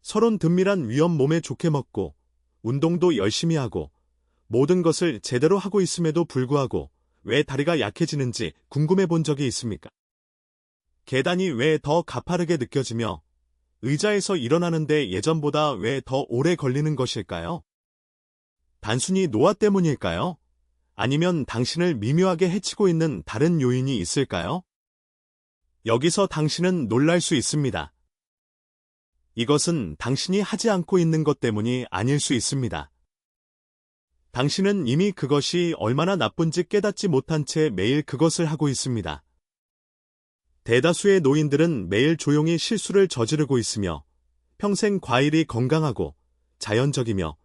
서론 든밀한 위험 몸에 좋게 먹고 운동도 열심히 하고 모든 것을 제대로 하고 있음에도 불구하고 왜 다리가 약해지는지 궁금해 본 적이 있습니까? 계단이 왜 더 가파르게 느껴지며 의자에서 일어나는데 예전보다 왜 더 오래 걸리는 것일까요? 단순히 노화 때문일까요? 아니면 당신을 미묘하게 해치고 있는 다른 요인이 있을까요? 여기서 당신은 놀랄 수 있습니다. 이것은 당신이 하지 않고 있는 것 때문이 아닐 수 있습니다. 당신은 이미 그것이 얼마나 나쁜지 깨닫지 못한 채 매일 그것을 하고 있습니다. 대다수의 노인들은 매일 조용히 실수를 저지르고 있으며 평생 과일이 건강하고 자연적이며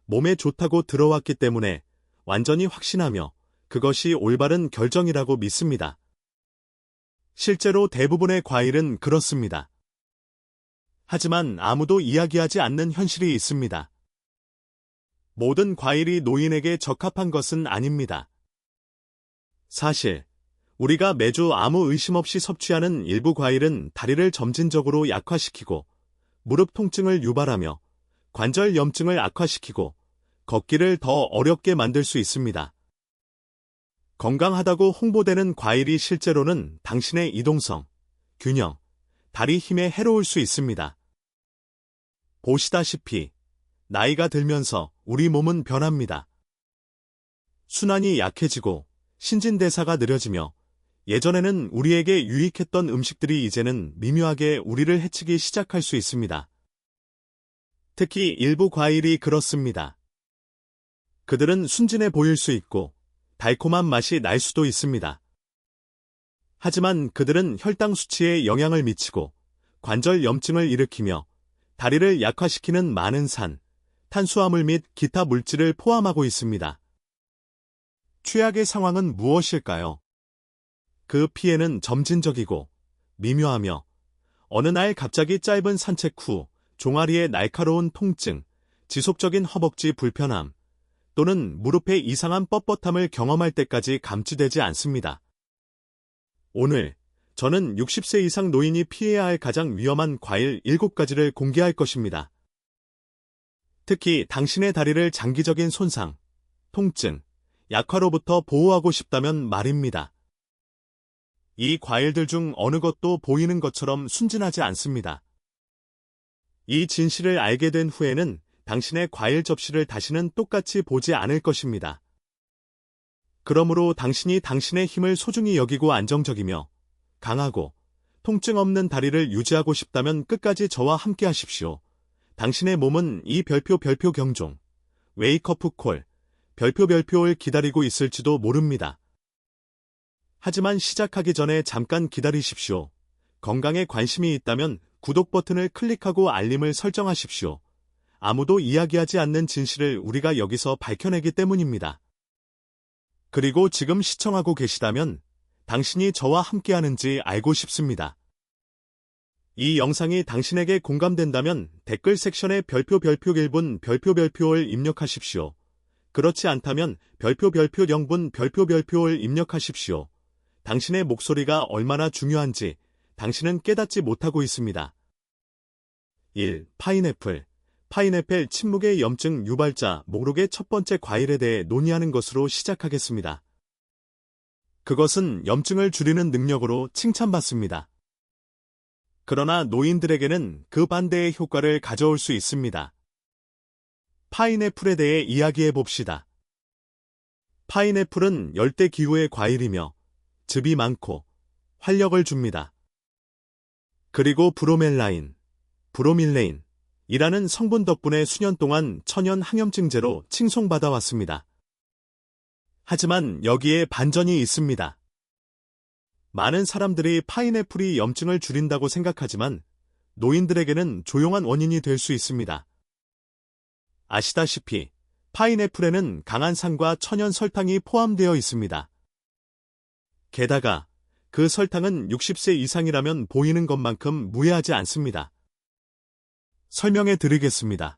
몸에 좋다고 들어왔기 때문에 완전히 확신하며 그것이 올바른 결정이라고 믿습니다. 실제로 대부분의 과일은 그렇습니다. 하지만 아무도 이야기하지 않는 현실이 있습니다. 모든 과일이 노인에게 적합한 것은 아닙니다. 사실 우리가 매주 아무 의심 없이 섭취하는 일부 과일은 다리를 점진적으로 약화시키고 무릎 통증을 유발하며 관절 염증을 악화시키고 걷기를 더 어렵게 만들 수 있습니다. 건강하다고 홍보되는 과일이 실제로는 당신의 이동성, 균형, 다리 힘에 해로울 수 있습니다. 보시다시피 나이가 들면서 우리 몸은 변합니다. 순환이 약해지고 신진대사가 느려지며 예전에는 우리에게 유익했던 음식들이 이제는 미묘하게 우리를 해치기 시작할 수 있습니다. 특히 일부 과일이 그렇습니다. 그들은 순진해 보일 수 있고 달콤한 맛이 날 수도 있습니다. 하지만 그들은 혈당 수치에 영향을 미치고 관절 염증을 일으키며 다리를 약화시키는 많은 산, 탄수화물 및 기타 물질을 포함하고 있습니다. 최악의 상황은 무엇일까요? 그 피해는 점진적이고 미묘하며 어느 날 갑자기 짧은 산책 후 종아리의 날카로운 통증, 지속적인 허벅지 불편함, 또는 무릎의 이상한 뻣뻣함을 경험할 때까지 감지되지 않습니다. 오늘 저는 60세 이상 노인이 피해야 할 가장 위험한 과일 7가지를 공개할 것입니다. 특히 당신의 다리를 장기적인 손상, 통증, 약화로부터 보호하고 싶다면 말입니다. 이 과일들 중 어느 것도 보이는 것처럼 순진하지 않습니다. 이 진실을 알게 된 후에는 당신의 과일 접시를 다시는 똑같이 보지 않을 것입니다. 그러므로 당신이 당신의 힘을 소중히 여기고 안정적이며 강하고 통증 없는 다리를 유지하고 싶다면 끝까지 저와 함께 하십시오. 당신의 몸은 이 별표 경종, 웨이크업 콜, 별표를 기다리고 있을지도 모릅니다. 하지만 시작하기 전에 잠깐 기다리십시오. 건강에 관심이 있다면 구독 버튼을 클릭하고 알림을 설정하십시오. 아무도 이야기하지 않는 진실을 우리가 여기서 밝혀내기 때문입니다. 그리고 지금 시청하고 계시다면 당신이 저와 함께하는지 알고 싶습니다. 이 영상이 당신에게 공감된다면 댓글 섹션에 별표 1분 별표를 입력하십시오. 그렇지 않다면 별표 0분 별표를 입력하십시오. 당신의 목소리가 얼마나 중요한지 당신은 깨닫지 못하고 있습니다. 1. 파인애플. 파인애플 침묵의 염증 유발자 목록의 첫 번째 과일에 대해 논의하는 것으로 시작하겠습니다. 그것은 염증을 줄이는 능력으로 칭찬받습니다. 그러나 노인들에게는 그 반대의 효과를 가져올 수 있습니다. 파인애플에 대해 이야기해 봅시다. 파인애플은 열대 기후의 과일이며 즙이 많고 활력을 줍니다. 그리고 브로밀레인, 이라는 성분 덕분에 수년 동안 천연 항염증제로 칭송받아 왔습니다. 하지만 여기에 반전이 있습니다. 많은 사람들이 파인애플이 염증을 줄인다고 생각하지만 노인들에게는 조용한 원인이 될 수 있습니다. 아시다시피 파인애플에는 강한 산과 천연 설탕이 포함되어 있습니다. 게다가 그 설탕은 60세 이상이라면 보이는 것만큼 무해하지 않습니다. 설명해 드리겠습니다.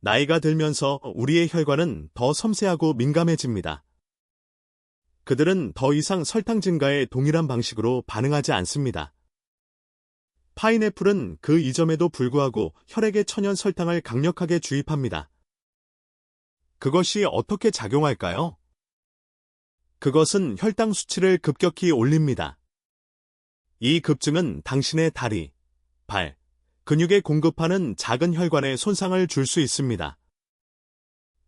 나이가 들면서 우리의 혈관은 더 섬세하고 민감해집니다. 그들은 더 이상 설탕 증가에 동일한 방식으로 반응하지 않습니다. 파인애플은 그 이점에도 불구하고 혈액에 천연 설탕을 강력하게 주입합니다. 그것이 어떻게 작용할까요? 그것은 혈당 수치를 급격히 올립니다. 이 급증은 당신의 다리, 발, 근육에 공급하는 작은 혈관에 손상을 줄 수 있습니다.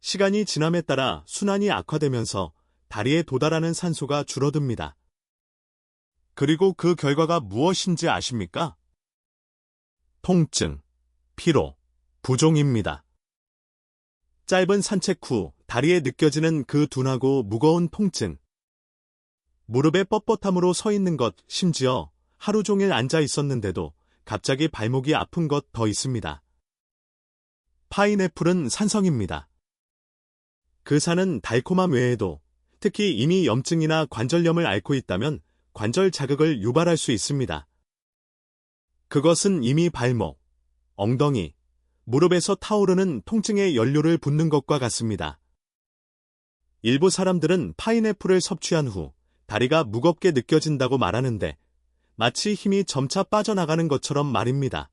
시간이 지남에 따라 순환이 악화되면서 다리에 도달하는 산소가 줄어듭니다. 그리고 그 결과가 무엇인지 아십니까? 통증, 피로, 부종입니다. 짧은 산책 후 다리에 느껴지는 그 둔하고 무거운 통증. 무릎에 뻣뻣함으로 서 있는 것, 심지어 하루 종일 앉아 있었는데도 갑자기 발목이 아픈 것 더 있습니다. 파인애플은 산성입니다. 그 산은 달콤함 외에도 특히 이미 염증이나 관절염을 앓고 있다면 관절 자극을 유발할 수 있습니다. 그것은 이미 발목, 엉덩이, 무릎에서 타오르는 통증의 연료를 붓는 것과 같습니다. 일부 사람들은 파인애플을 섭취한 후 다리가 무겁게 느껴진다고 말하는데 마치 힘이 점차 빠져나가는 것처럼 말입니다.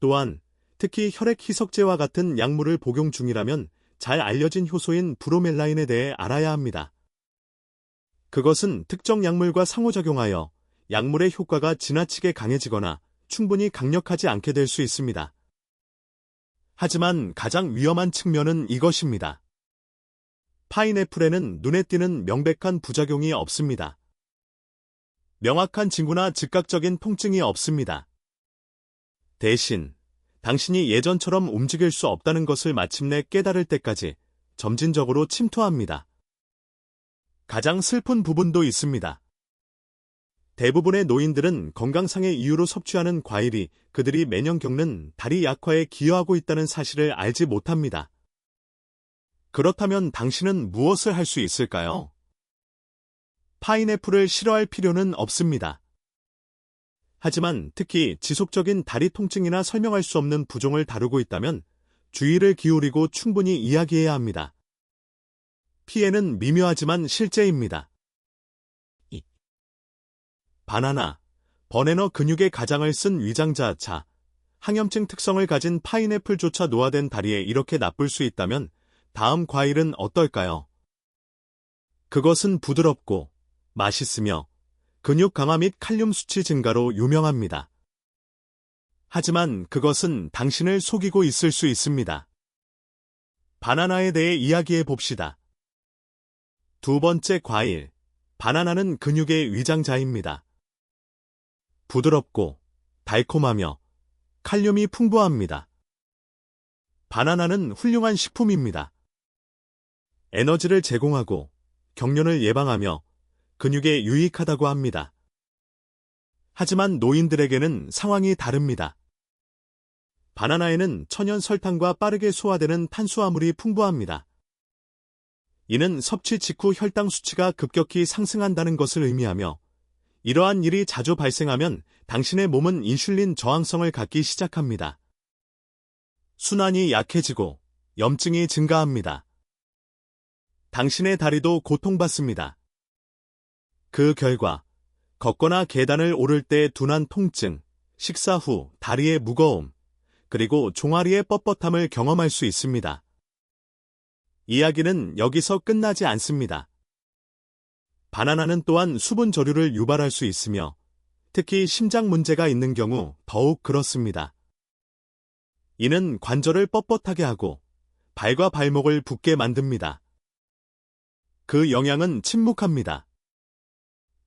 또한 특히 혈액 희석제와 같은 약물을 복용 중이라면 잘 알려진 효소인 브로멜라인에 대해 알아야 합니다. 그것은 특정 약물과 상호작용하여 약물의 효과가 지나치게 강해지거나 충분히 강력하지 않게 될 수 있습니다. 하지만 가장 위험한 측면은 이것입니다. 파인애플에는 눈에 띄는 명백한 부작용이 없습니다. 명확한 징후나 즉각적인 통증이 없습니다. 대신 당신이 예전처럼 움직일 수 없다는 것을 마침내 깨달을 때까지 점진적으로 침투합니다. 가장 슬픈 부분도 있습니다. 대부분의 노인들은 건강상의 이유로 섭취하는 과일이 그들이 매년 겪는 다리 약화에 기여하고 있다는 사실을 알지 못합니다. 그렇다면 당신은 무엇을 할 수 있을까요? 파인애플을 싫어할 필요는 없습니다. 하지만 특히 지속적인 다리 통증이나 설명할 수 없는 부종을 다루고 있다면 주의를 기울이고 충분히 이야기해야 합니다. 피해는 미묘하지만 실제입니다. 바나나, 버네너 근육의 가장을 쓴 위장자차, 항염증 특성을 가진 파인애플조차 노화된 다리에 이렇게 나쁠 수 있다면 다음 과일은 어떨까요? 그것은 부드럽고 맛있으며 근육 강화 및 칼륨 수치 증가로 유명합니다. 하지만 그것은 당신을 속이고 있을 수 있습니다. 바나나에 대해 이야기해 봅시다. 두 번째 과일, 바나나는 근육의 위장자입니다. 부드럽고 달콤하며 칼륨이 풍부합니다. 바나나는 훌륭한 식품입니다. 에너지를 제공하고 경련을 예방하며 근육에 유익하다고 합니다. 하지만 노인들에게는 상황이 다릅니다. 바나나에는 천연 설탕과 빠르게 소화되는 탄수화물이 풍부합니다. 이는 섭취 직후 혈당 수치가 급격히 상승한다는 것을 의미하며 이러한 일이 자주 발생하면 당신의 몸은 인슐린 저항성을 갖기 시작합니다. 순환이 약해지고 염증이 증가합니다. 당신의 다리도 고통받습니다. 그 결과 걷거나 계단을 오를 때 둔한 통증, 식사 후 다리의 무거움, 그리고 종아리의 뻣뻣함을 경험할 수 있습니다. 이야기는 여기서 끝나지 않습니다. 바나나는 또한 수분 저류를 유발할 수 있으며 특히 심장 문제가 있는 경우 더욱 그렇습니다. 이는 관절을 뻣뻣하게 하고 발과 발목을 붓게 만듭니다. 그 영향은 침묵합니다.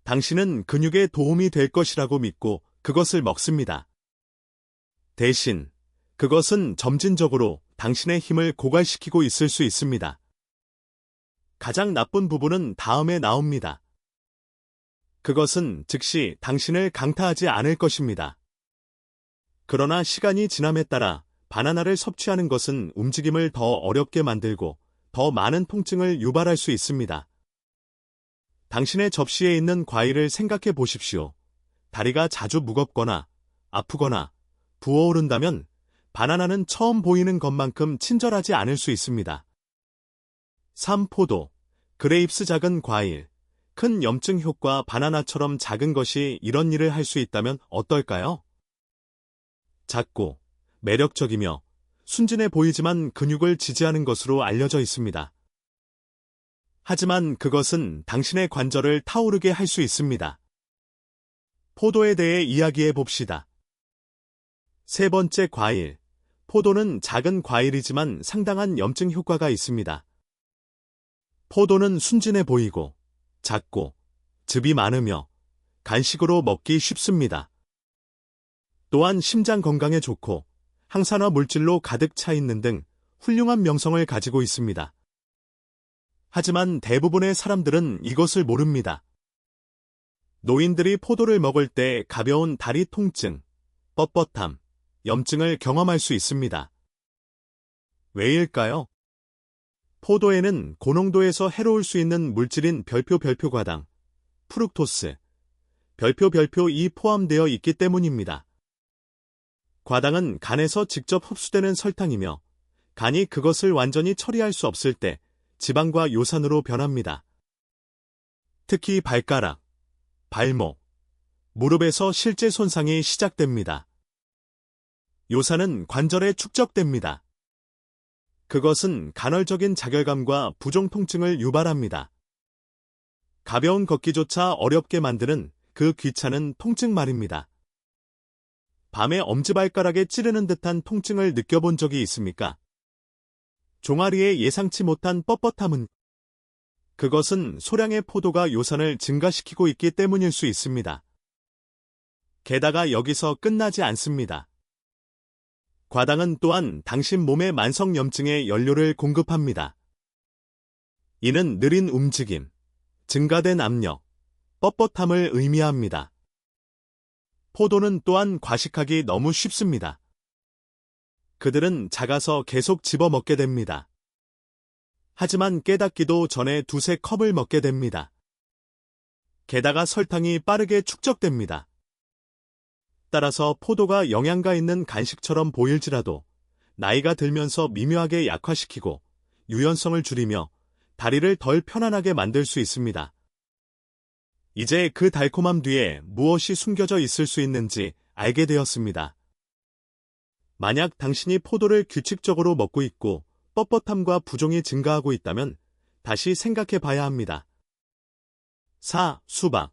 당신은 근육에 도움이 될 것이라고 믿고 그것을 먹습니다. 대신 그것은 점진적으로 당신의 힘을 고갈시키고 있을 수 있습니다. 가장 나쁜 부분은 다음에 나옵니다. 그것은 즉시 당신을 강타하지 않을 것입니다. 그러나 시간이 지남에 따라 바나나를 섭취하는 것은 움직임을 더 어렵게 만들고 더 많은 통증을 유발할 수 있습니다. 당신의 접시에 있는 과일을 생각해 보십시오. 다리가 자주 무겁거나 아프거나 부어오른다면 바나나는 처음 보이는 것만큼 친절하지 않을 수 있습니다. 3. 포도, 그레이프스 작은 과일, 큰 염증 효과 바나나처럼 작은 것이 이런 일을 할 수 있다면 어떨까요? 작고 매력적이며 순진해 보이지만 근육을 지지하는 것으로 알려져 있습니다. 하지만 그것은 당신의 관절을 타오르게 할 수 있습니다. 포도에 대해 이야기해 봅시다. 세 번째 과일. 포도는 작은 과일이지만 상당한 염증 효과가 있습니다. 포도는 순진해 보이고 작고 즙이 많으며 간식으로 먹기 쉽습니다. 또한 심장 건강에 좋고 항산화 물질로 가득 차 있는 등 훌륭한 명성을 가지고 있습니다. 하지만 대부분의 사람들은 이것을 모릅니다. 노인들이 포도를 먹을 때 가벼운 다리 통증, 뻣뻣함, 염증을 경험할 수 있습니다. 왜일까요? 포도에는 고농도에서 해로울 수 있는 물질인 별표과당, 프룩토스, 별표이 포함되어 있기 때문입니다. 과당은 간에서 직접 흡수되는 설탕이며 간이 그것을 완전히 처리할 수 없을 때 지방과 요산으로 변합니다. 특히 발가락, 발목, 무릎에서 실제 손상이 시작됩니다. 요산은 관절에 축적됩니다. 그것은 간헐적인 자결감과 부종 통증을 유발합니다. 가벼운 걷기조차 어렵게 만드는 그 귀찮은 통증 말입니다. 밤에 엄지발가락에 찌르는 듯한 통증을 느껴본 적이 있습니까? 종아리에 예상치 못한 뻣뻣함은 그것은 소량의 포도가 요산을 증가시키고 있기 때문일 수 있습니다. 게다가 여기서 끝나지 않습니다. 과당은 또한 당신 몸의 만성염증에 연료를 공급합니다. 이는 느린 움직임, 증가된 압력, 뻣뻣함을 의미합니다. 포도는 또한 과식하기 너무 쉽습니다. 그들은 작아서 계속 집어먹게 됩니다. 하지만 깨닫기도 전에 두세 컵을 먹게 됩니다. 게다가 설탕이 빠르게 축적됩니다. 따라서 포도가 영양가 있는 간식처럼 보일지라도 나이가 들면서 미묘하게 약화시키고 유연성을 줄이며 다리를 덜 편안하게 만들 수 있습니다. 이제 그 달콤함 뒤에 무엇이 숨겨져 있을 수 있는지 알게 되었습니다. 만약 당신이 포도를 규칙적으로 먹고 있고 뻣뻣함과 부종이 증가하고 있다면 다시 생각해 봐야 합니다. 4. 수박.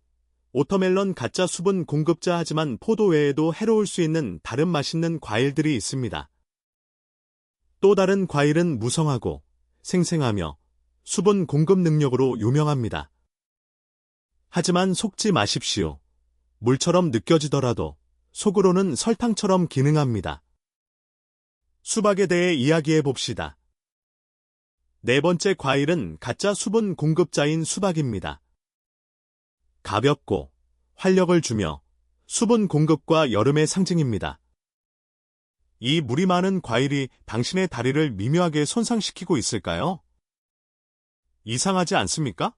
오터멜론 가짜 수분 공급자. 하지만 포도 외에도 해로울 수 있는 다른 맛있는 과일들이 있습니다. 또 다른 과일은 무성하고 생생하며 수분 공급 능력으로 유명합니다. 하지만 속지 마십시오. 물처럼 느껴지더라도 속으로는 설탕처럼 기능합니다. 수박에 대해 이야기해 봅시다. 네 번째 과일은 가짜 수분 공급자인 수박입니다. 가볍고 활력을 주며 수분 공급과 여름의 상징입니다. 이 물이 많은 과일이 당신의 다리를 미묘하게 손상시키고 있을까요? 이상하지 않습니까?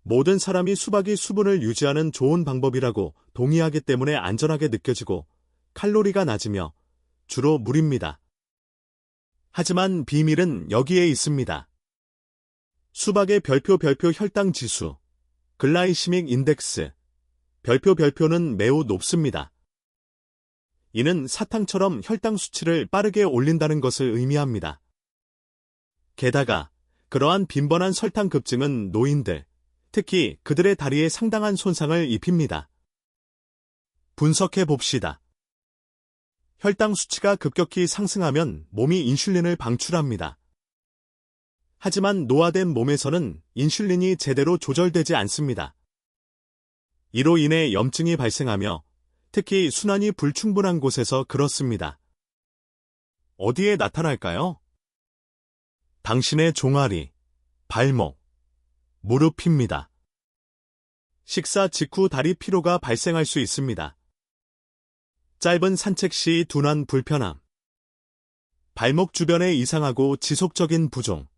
모든 사람이 수박이 수분을 유지하는 좋은 방법이라고 동의하기 때문에 안전하게 느껴지고 칼로리가 낮으며 주로 물입니다. 하지만 비밀은 여기에 있습니다. 수박의 별표 혈당 지수, 글라이시믹 인덱스, 별표는 매우 높습니다. 이는 사탕처럼 혈당 수치를 빠르게 올린다는 것을 의미합니다. 게다가 그러한 빈번한 설탕 급증은 노인들, 특히 그들의 다리에 상당한 손상을 입힙니다. 분석해 봅시다. 혈당 수치가 급격히 상승하면 몸이 인슐린을 방출합니다. 하지만 노화된 몸에서는 인슐린이 제대로 조절되지 않습니다. 이로 인해 염증이 발생하며 특히 순환이 불충분한 곳에서 그렇습니다. 어디에 나타날까요? 당신의 종아리, 발목, 무릎입니다. 식사 직후 다리 피로가 발생할 수 있습니다. 짧은 산책 시 둔한 불편함, 발목 주변에 이상하고 지속적인 부종,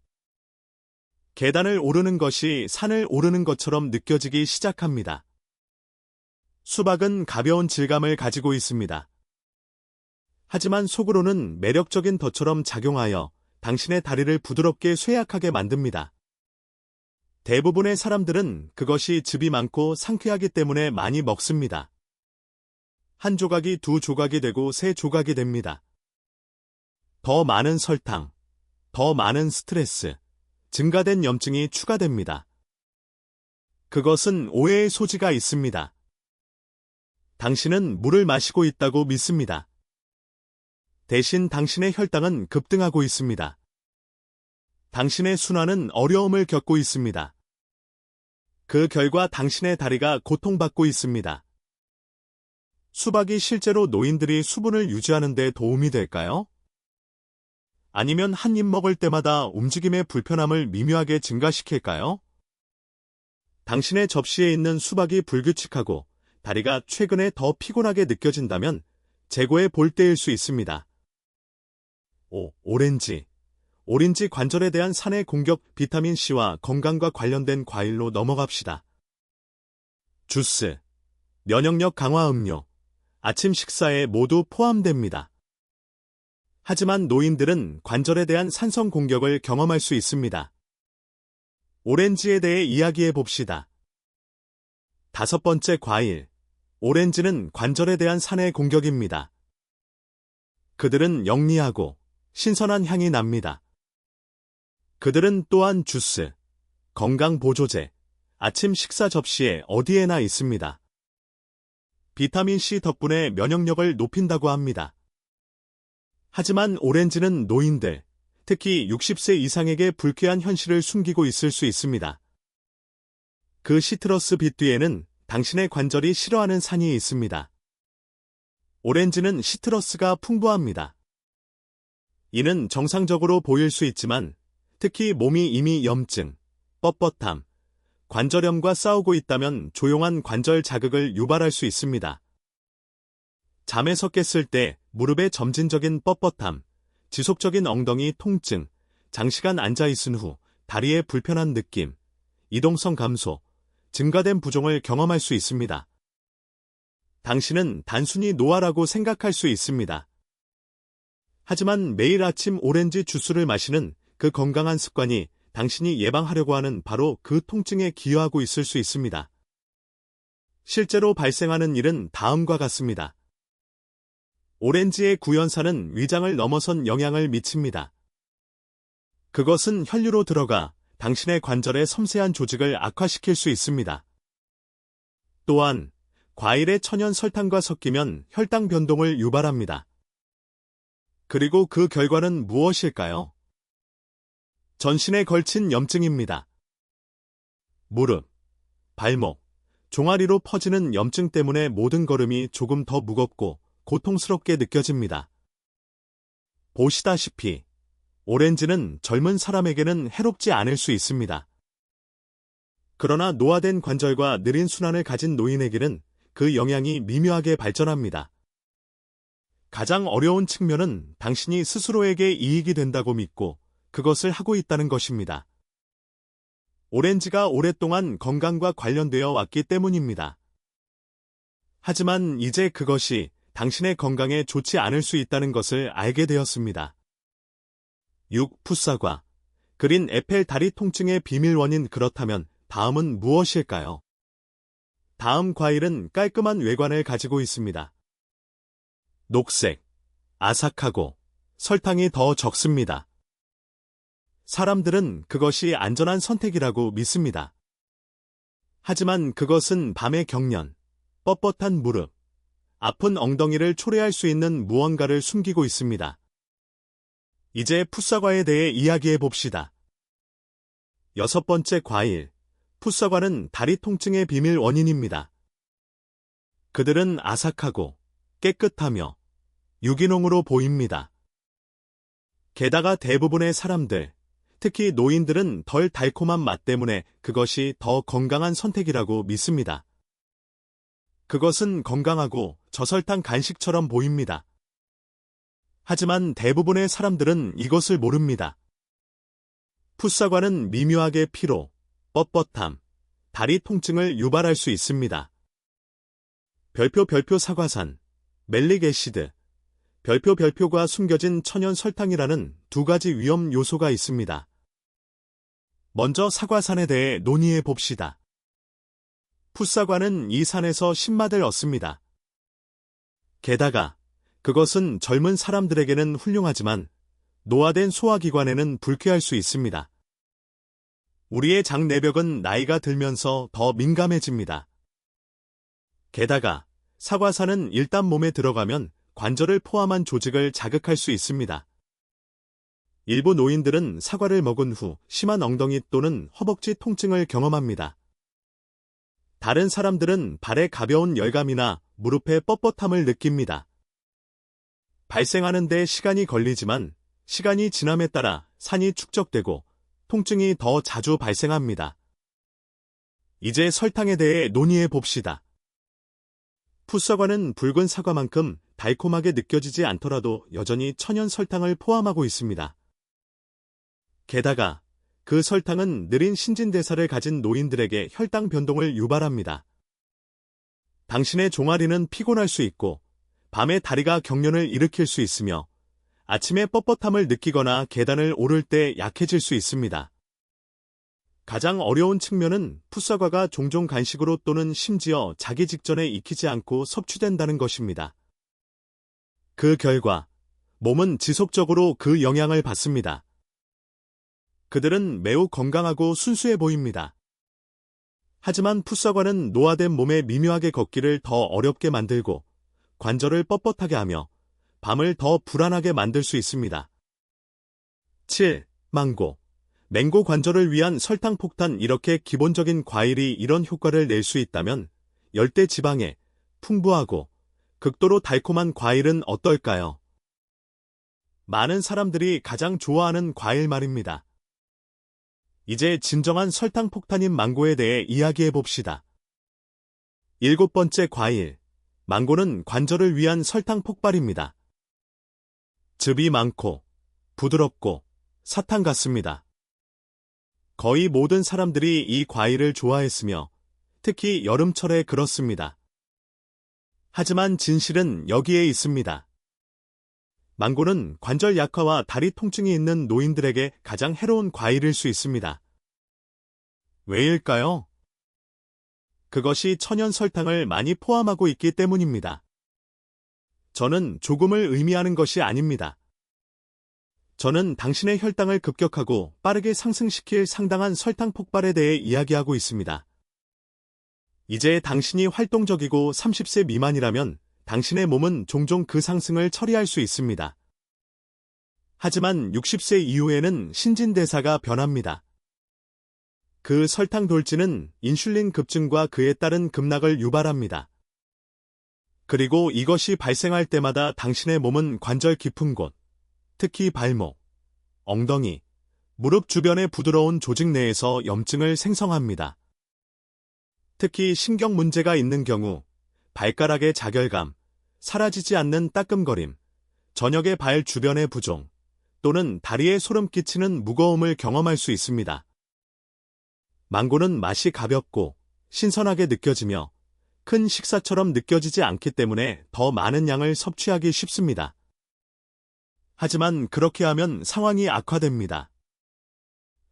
계단을 오르는 것이 산을 오르는 것처럼 느껴지기 시작합니다. 수박은 가벼운 질감을 가지고 있습니다. 하지만 속으로는 매력적인 덫처럼 작용하여 당신의 다리를 부드럽게 쇠약하게 만듭니다. 대부분의 사람들은 그것이 즙이 많고 상쾌하기 때문에 많이 먹습니다. 한 조각이 두 조각이 되고 세 조각이 됩니다. 더 많은 설탕, 더 많은 스트레스, 증가된 염증이 추가됩니다. 그것은 오해의 소지가 있습니다. 당신은 물을 마시고 있다고 믿습니다. 대신 당신의 혈당은 급등하고 있습니다. 당신의 순환은 어려움을 겪고 있습니다. 그 결과 당신의 다리가 고통받고 있습니다. 수박이 실제로 노인들이 수분을 유지하는 데 도움이 될까요? 아니면 한 입 먹을 때마다 움직임의 불편함을 미묘하게 증가시킬까요? 당신의 접시에 있는 수박이 불규칙하고 다리가 최근에 더 피곤하게 느껴진다면 재고의 볼 때일 수 있습니다. 오렌지. 오렌지 관절에 대한 산의 공격 비타민C와 건강과 관련된 과일로 넘어갑시다. 주스, 면역력 강화 음료, 아침 식사에 모두 포함됩니다. 하지만 노인들은 관절에 대한 산성 공격을 경험할 수 있습니다. 오렌지에 대해 이야기해 봅시다. 5번째 과일. 오렌지는 관절에 대한 산의 공격입니다. 그들은 영리하고 신선한 향이 납니다. 그들은 또한 주스, 건강보조제, 아침 식사 접시에 어디에나 있습니다. 비타민C 덕분에 면역력을 높인다고 합니다. 하지만 오렌지는 노인들, 특히 60세 이상에게 불쾌한 현실을 숨기고 있을 수 있습니다. 그 시트러스 빛 뒤에는 당신의 관절이 싫어하는 산이 있습니다. 오렌지는 시트러스가 풍부합니다. 이는 정상적으로 보일 수 있지만 특히 몸이 이미 염증, 뻣뻣함, 관절염과 싸우고 있다면 조용한 관절 자극을 유발할 수 있습니다. 잠에서 깼을 때 무릎의 점진적인 뻣뻣함, 지속적인 엉덩이 통증, 장시간 앉아있은 후 다리의 불편한 느낌, 이동성 감소, 증가된 부종을 경험할 수 있습니다. 당신은 단순히 노화라고 생각할 수 있습니다. 하지만 매일 아침 오렌지 주스를 마시는 그 건강한 습관이 당신이 예방하려고 하는 바로 그 통증에 기여하고 있을 수 있습니다. 실제로 발생하는 일은 다음과 같습니다. 오렌지의 구연산은 위장을 넘어선 영향을 미칩니다. 그것은 혈류로 들어가 당신의 관절의 섬세한 조직을 악화시킬 수 있습니다. 또한 과일의 천연 설탕과 섞이면 혈당 변동을 유발합니다. 그리고 그 결과는 무엇일까요? 전신에 걸친 염증입니다. 무릎, 발목, 종아리로 퍼지는 염증 때문에 모든 걸음이 조금 더 무겁고 고통스럽게 느껴집니다. 보시다시피 오렌지는 젊은 사람에게는 해롭지 않을 수 있습니다. 그러나 노화된 관절과 느린 순환을 가진 노인에게는 그 영향이 미묘하게 발전합니다. 가장 어려운 측면은 당신이 스스로에게 이익이 된다고 믿고 그것을 하고 있다는 것입니다. 오렌지가 오랫동안 건강과 관련되어 왔기 때문입니다. 하지만 이제 그것이 당신의 건강에 좋지 않을 수 있다는 것을 알게 되었습니다. 6. 풋사과. 그린 에펠 다리 통증의 비밀 원인. 그렇다면 다음은 무엇일까요? 다음 과일은 깔끔한 외관을 가지고 있습니다. 녹색, 아삭하고 설탕이 더 적습니다. 사람들은 그것이 안전한 선택이라고 믿습니다. 하지만 그것은 밤의 경련, 뻣뻣한 무릎, 아픈 엉덩이를 초래할 수 있는 무언가를 숨기고 있습니다. 이제 풋사과에 대해 이야기해 봅시다. 6번째 과일. 풋사과는 다리 통증의 비밀 원인입니다. 그들은 아삭하고 깨끗하며 유기농으로 보입니다. 게다가 대부분의 사람들, 특히 노인들은 덜 달콤한 맛 때문에 그것이 더 건강한 선택이라고 믿습니다. 그것은 건강하고 저설탕 간식처럼 보입니다. 하지만 대부분의 사람들은 이것을 모릅니다. 풋사과는 미묘하게 피로, 뻣뻣함, 다리 통증을 유발할 수 있습니다. 별표 사과산, 멜릭 애시드, 별표가 숨겨진 천연 설탕이라는 두 가지 위험 요소가 있습니다. 먼저 사과산에 대해 논의해 봅시다. 풋사과는 이 산에서 신맛을 얻습니다. 게다가 그것은 젊은 사람들에게는 훌륭하지만 노화된 소화기관에는 불쾌할 수 있습니다. 우리의 장내벽은 나이가 들면서 더 민감해집니다. 게다가 사과산은 일단 몸에 들어가면 관절을 포함한 조직을 자극할 수 있습니다. 일부 노인들은 사과를 먹은 후 심한 엉덩이 또는 허벅지 통증을 경험합니다. 다른 사람들은 발에 가벼운 열감이나 무릎의 뻣뻣함을 느낍니다. 발생하는 데 시간이 걸리지만 시간이 지남에 따라 산이 축적되고 통증이 더 자주 발생합니다. 이제 설탕에 대해 논의해 봅시다. 풋사과는 붉은 사과만큼 달콤하게 느껴지지 않더라도 여전히 천연 설탕을 포함하고 있습니다. 게다가 그 설탕은 느린 신진대사를 가진 노인들에게 혈당 변동을 유발합니다. 당신의 종아리는 피곤할 수 있고 밤에 다리가 경련을 일으킬 수 있으며 아침에 뻣뻣함을 느끼거나 계단을 오를 때 약해질 수 있습니다. 가장 어려운 측면은 풋사과가 종종 간식으로 또는 심지어 자기 직전에 익히지 않고 섭취된다는 것입니다. 그 결과 몸은 지속적으로 그 영향을 받습니다. 그들은 매우 건강하고 순수해 보입니다. 하지만 풋사과는 노화된 몸에 미묘하게 걷기를 더 어렵게 만들고 관절을 뻣뻣하게 하며 밤을 더 불안하게 만들 수 있습니다. 7. 망고. 맹고 관절을 위한 설탕 폭탄. 이렇게 기본적인 과일이 이런 효과를 낼 수 있다면 열대 지방에 풍부하고 극도로 달콤한 과일은 어떨까요? 많은 사람들이 가장 좋아하는 과일 말입니다. 이제 진정한 설탕 폭탄인 망고에 대해 이야기해 봅시다. 7번째 과일. 망고는 관절을 위한 설탕 폭발입니다. 즙이 많고 부드럽고 사탕 같습니다. 거의 모든 사람들이 이 과일을 좋아했으며 특히 여름철에 그렇습니다. 하지만 진실은 여기에 있습니다. 망고는 관절 약화와 다리 통증이 있는 노인들에게 가장 해로운 과일일 수 있습니다. 왜일까요? 그것이 천연 설탕을 많이 포함하고 있기 때문입니다. 저는 조금을 의미하는 것이 아닙니다. 저는 당신의 혈당을 급격하고 빠르게 상승시킬 상당한 설탕 폭발에 대해 이야기하고 있습니다. 이제 당신이 활동적이고 30세 미만이라면 당신의 몸은 종종 그 상승을 처리할 수 있습니다. 하지만 60세 이후에는 신진대사가 변합니다. 그 설탕 돌진은 인슐린 급증과 그에 따른 급락을 유발합니다. 그리고 이것이 발생할 때마다 당신의 몸은 관절 깊은 곳, 특히 발목, 엉덩이, 무릎 주변의 부드러운 조직 내에서 염증을 생성합니다. 특히 신경 문제가 있는 경우 발가락의 자결감, 사라지지 않는 따끔거림, 저녁에 발 주변의 부종, 또는 다리에 소름 끼치는 무거움을 경험할 수 있습니다. 망고는 맛이 가볍고 신선하게 느껴지며 큰 식사처럼 느껴지지 않기 때문에 더 많은 양을 섭취하기 쉽습니다. 하지만 그렇게 하면 상황이 악화됩니다.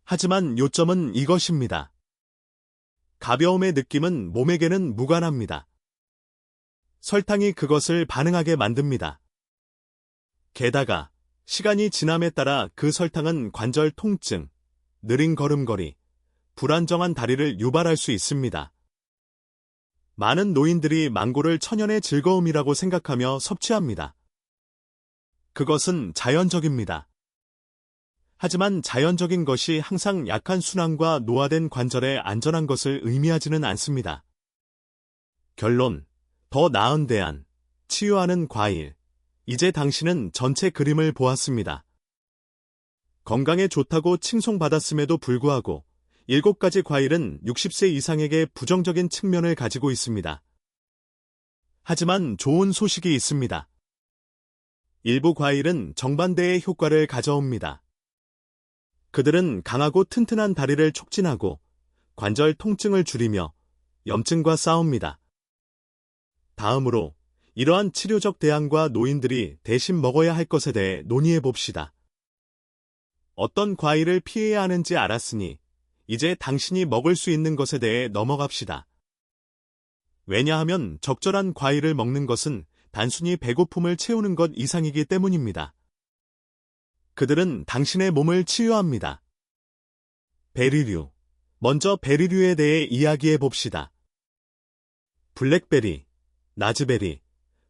하지만 요점은 이것입니다. 가벼움의 느낌은 몸에게는 무관합니다. 설탕이 그것을 반응하게 만듭니다. 게다가 시간이 지남에 따라 그 설탕은 관절 통증, 느린 걸음걸이, 불안정한 다리를 유발할 수 있습니다. 많은 노인들이 망고를 천연의 즐거움이라고 생각하며 섭취합니다. 그것은 자연적입니다. 하지만 자연적인 것이 항상 약한 순환과 노화된 관절에 안전한 것을 의미하지는 않습니다. 결론, 더 나은 대안, 치유하는 과일. 이제 당신은 전체 그림을 보았습니다. 건강에 좋다고 칭송받았음에도 불구하고 7가지 과일은 60세 이상에게 부정적인 측면을 가지고 있습니다. 하지만 좋은 소식이 있습니다. 일부 과일은 정반대의 효과를 가져옵니다. 그들은 강하고 튼튼한 다리를 촉진하고 관절 통증을 줄이며 염증과 싸웁니다. 다음으로 이러한 치료적 대안과 노인들이 대신 먹어야 할 것에 대해 논의해 봅시다. 어떤 과일을 피해야 하는지 알았으니 이제 당신이 먹을 수 있는 것에 대해 넘어갑시다. 왜냐하면 적절한 과일을 먹는 것은 단순히 배고픔을 채우는 것 이상이기 때문입니다. 그들은 당신의 몸을 치유합니다. 베리류. 먼저 베리류에 대해 이야기해 봅시다. 블랙베리, 라즈베리,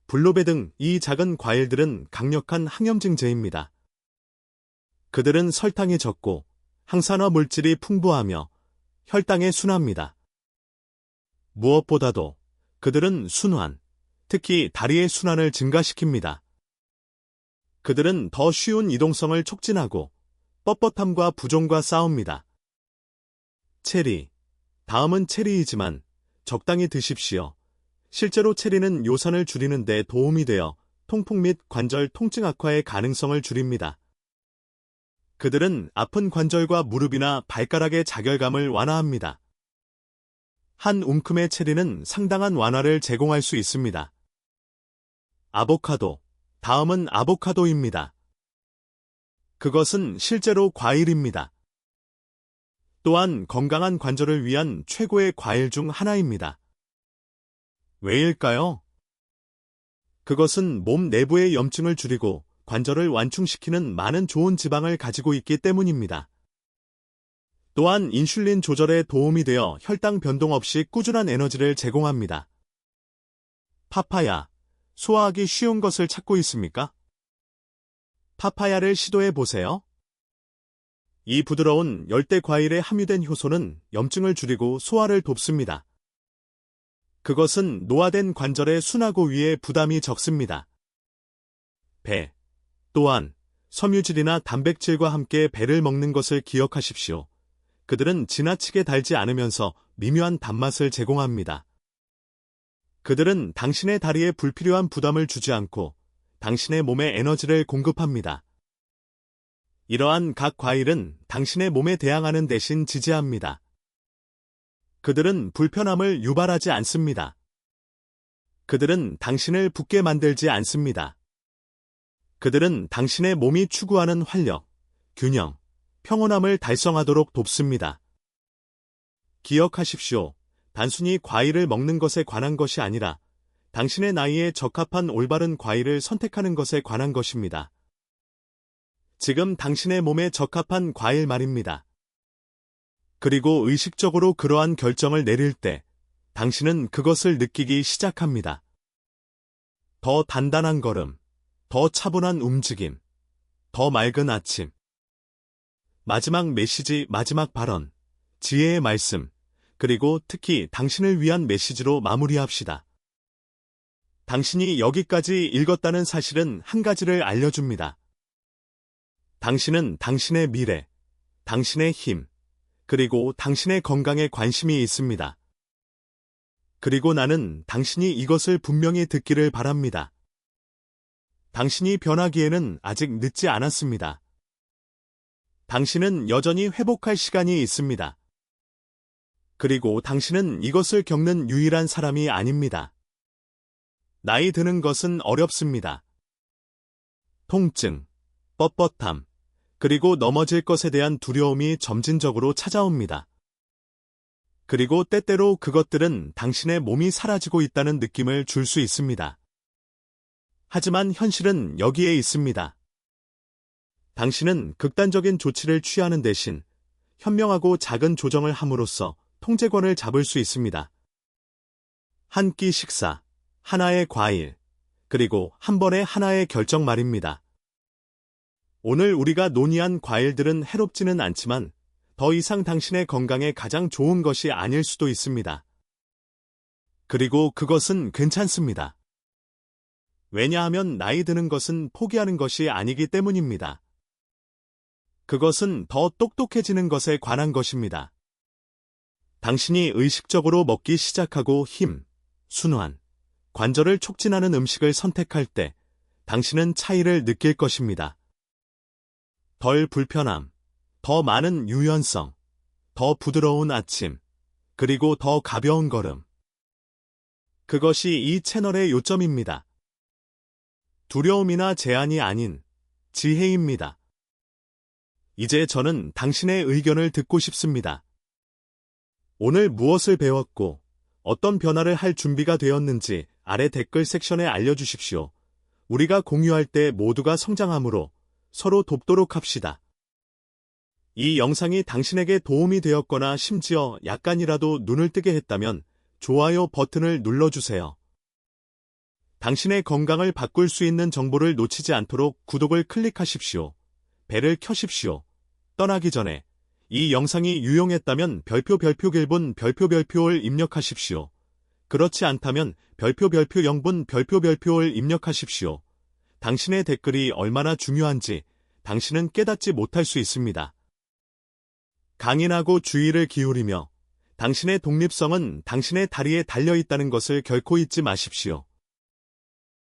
블루베 등 이 작은 과일들은 강력한 항염증제입니다. 그들은 설탕이 적고 항산화 물질이 풍부하며 혈당에 순합니다. 무엇보다도 그들은 순환, 특히 다리의 순환을 증가시킵니다. 그들은 더 쉬운 이동성을 촉진하고 뻣뻣함과 부종과 싸웁니다. 체리. 다음은 체리이지만 적당히 드십시오. 실제로 체리는 요산을 줄이는 데 도움이 되어 통풍 및 관절 통증 악화의 가능성을 줄입니다. 그들은 아픈 관절과 무릎이나 발가락의 자결감을 완화합니다. 한 움큼의 체리는 상당한 완화를 제공할 수 있습니다. 아보카도. 다음은 아보카도입니다. 그것은 실제로 과일입니다. 또한 건강한 관절을 위한 최고의 과일 중 하나입니다. 왜일까요? 그것은 몸 내부의 염증을 줄이고 관절을 완충시키는 많은 좋은 지방을 가지고 있기 때문입니다. 또한 인슐린 조절에 도움이 되어 혈당 변동 없이 꾸준한 에너지를 제공합니다. 파파야. 소화하기 쉬운 것을 찾고 있습니까? 파파야를 시도해 보세요. 이 부드러운 열대 과일에 함유된 효소는 염증을 줄이고 소화를 돕습니다. 그것은 노화된 관절의 순하고 위에 부담이 적습니다. 배. 또한 섬유질이나 단백질과 함께 배를 먹는 것을 기억하십시오. 그들은 지나치게 달지 않으면서 미묘한 단맛을 제공합니다. 그들은 당신의 다리에 불필요한 부담을 주지 않고 당신의 몸에 에너지를 공급합니다. 이러한 각 과일은 당신의 몸에 대항하는 대신 지지합니다. 그들은 불편함을 유발하지 않습니다. 그들은 당신을 붓게 만들지 않습니다. 그들은 당신의 몸이 추구하는 활력, 균형, 평온함을 달성하도록 돕습니다. 기억하십시오. 단순히 과일을 먹는 것에 관한 것이 아니라 당신의 나이에 적합한 올바른 과일을 선택하는 것에 관한 것입니다. 지금 당신의 몸에 적합한 과일 말입니다. 그리고 의식적으로 그러한 결정을 내릴 때 당신은 그것을 느끼기 시작합니다. 더 단단한 걸음, 더 차분한 움직임, 더 맑은 아침. 마지막 메시지, 마지막 발언, 지혜의 말씀, 그리고 특히 당신을 위한 메시지로 마무리합시다. 당신이 여기까지 읽었다는 사실은 한 가지를 알려줍니다. 당신은 당신의 미래, 당신의 힘, 그리고 당신의 건강에 관심이 있습니다. 그리고 나는 당신이 이것을 분명히 듣기를 바랍니다. 당신이 변하기에는 아직 늦지 않았습니다. 당신은 여전히 회복할 시간이 있습니다. 그리고 당신은 이것을 겪는 유일한 사람이 아닙니다. 나이 드는 것은 어렵습니다. 통증, 뻣뻣함, 그리고 넘어질 것에 대한 두려움이 점진적으로 찾아옵니다. 그리고 때때로 그것들은 당신의 몸이 사라지고 있다는 느낌을 줄 수 있습니다. 하지만 현실은 여기에 있습니다. 당신은 극단적인 조치를 취하는 대신 현명하고 작은 조정을 함으로써 통제권을 잡을 수 있습니다. 한 끼 식사, 하나의 과일, 그리고 한 번에 하나의 결정 말입니다. 오늘 우리가 논의한 과일들은 해롭지는 않지만 더 이상 당신의 건강에 가장 좋은 것이 아닐 수도 있습니다. 그리고 그것은 괜찮습니다. 왜냐하면 나이 드는 것은 포기하는 것이 아니기 때문입니다. 그것은 더 똑똑해지는 것에 관한 것입니다. 당신이 의식적으로 먹기 시작하고 힘, 순환, 관절을 촉진하는 음식을 선택할 때 당신은 차이를 느낄 것입니다. 덜 불편함, 더 많은 유연성, 더 부드러운 아침, 그리고 더 가벼운 걸음. 그것이 이 채널의 요점입니다. 두려움이나 제한이 아닌 지혜입니다. 이제 저는 당신의 의견을 듣고 싶습니다. 오늘 무엇을 배웠고 어떤 변화를 할 준비가 되었는지 아래 댓글 섹션에 알려주십시오. 우리가 공유할 때 모두가 성장하므로 서로 돕도록 합시다. 이 영상이 당신에게 도움이 되었거나 심지어 약간이라도 눈을 뜨게 했다면 좋아요 버튼을 눌러주세요. 당신의 건강을 바꿀 수 있는 정보를 놓치지 않도록 구독을 클릭하십시오. 벨을 켜십시오. 떠나기 전에 이 영상이 유용했다면 별표 길분 별표를 입력하십시오. 그렇지 않다면 별표 0분 별표를 입력하십시오. 당신의 댓글이 얼마나 중요한지 당신은 깨닫지 못할 수 있습니다. 강인하고 주의를 기울이며 당신의 독립성은 당신의 다리에 달려 있다는 것을 결코 잊지 마십시오.